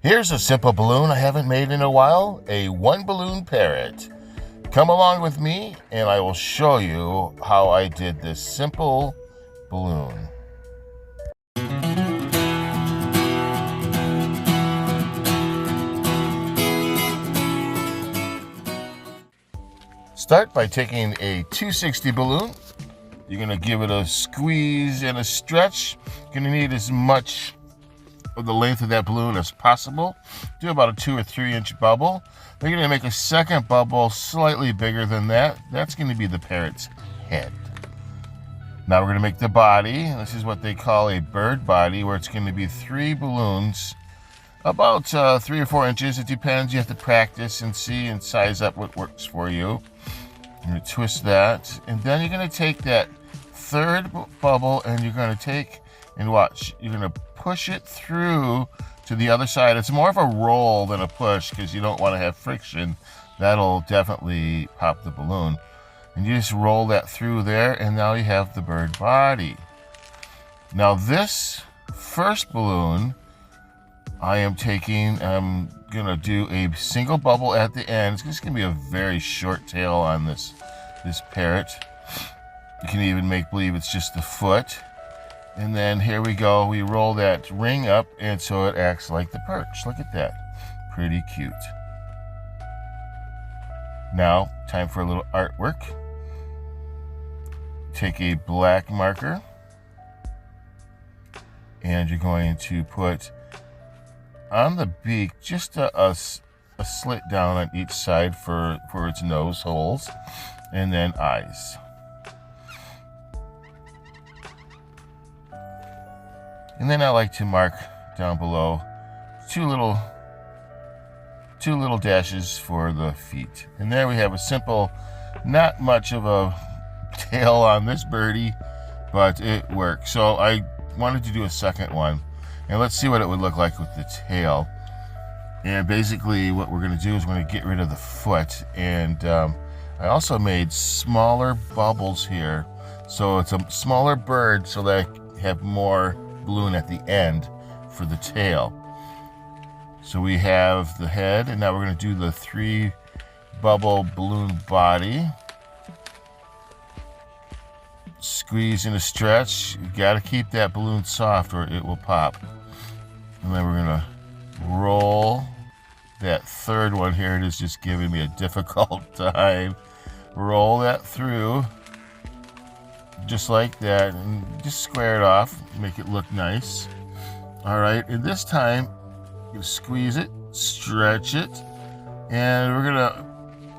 Here's a simple balloon I haven't made in a while, a one balloon parrot. Come along with me and I will show you how I did this simple balloon. Start by taking a 260 balloon. You're gonna give it a squeeze and a stretch. You're gonna need as much of the length of that balloon as possible. Do about a 2 or 3 inch bubble. Then you're gonna make a second bubble slightly bigger than that. That's gonna be the parrot's head. Now we're gonna make the body. This is what they call a bird body, where it's gonna be 3 balloons, about 3 or 4 inches. It depends. You have to practice and see and size up what works for you. You're gonna twist that, and then you're gonna take that third bubble and you're gonna take and watch. You're gonna push it through to the other side. It's more of a roll than a push because you don't want to have friction. That'll definitely pop the balloon. And you just roll that through there, and now you have the bird body. Now this first balloon, I'm gonna do a single bubble at the end. It's just gonna be a very short tail on this parrot. You can even make believe it's just the foot. And then here we go, we roll that ring up, and so it acts like the perch. Look at that, pretty cute. Now, time for a little artwork. Take a black marker, and you're going to put on the beak just a slit down on each side for its nose holes, and then eyes. And then I like to mark down below two little dashes for the feet. And there we have a simple, not much of a tail on this birdie, but it works. So I wanted to do a second one, and let's see what it would look like with the tail. And basically what we're going to do is we're going to get rid of the foot, and I also made smaller bubbles here, so it's a smaller bird so that I have more balloon at the end for the tail. So we have the head, and now we're going to do the 3 bubble balloon body. Squeeze and a stretch. You got to keep that balloon soft or it will pop. And then we're going to roll that third one here. It is just giving me a difficult time. Roll that through just like that, and just square it off, make it look nice. All right, and this time you squeeze it, stretch it, and we're gonna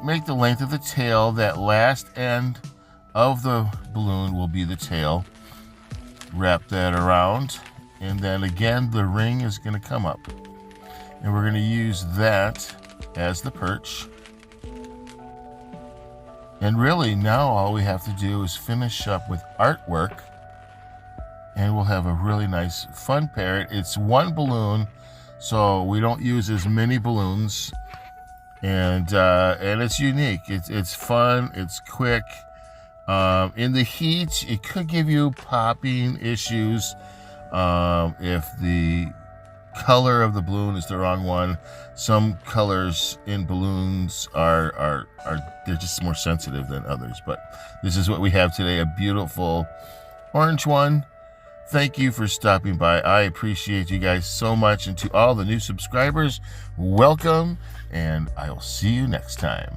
make the length of the tail. That last end of the balloon will be the tail. Wrap that around, and then again the ring is gonna come up, and we're gonna use that as the perch. And really now all we have to do is finish up with artwork, and we'll have a really nice fun parrot. It's one balloon, so we don't use as many balloons, and it's unique. It's fun, it's quick. In the heat, it could give you popping issues if the color of the balloon is the wrong one. Some colors in balloons are they're just more sensitive than others, but this is what we have today, a beautiful orange one. Thank you for stopping by. I appreciate you guys so much, and to all the new subscribers, welcome, and I will see you next time.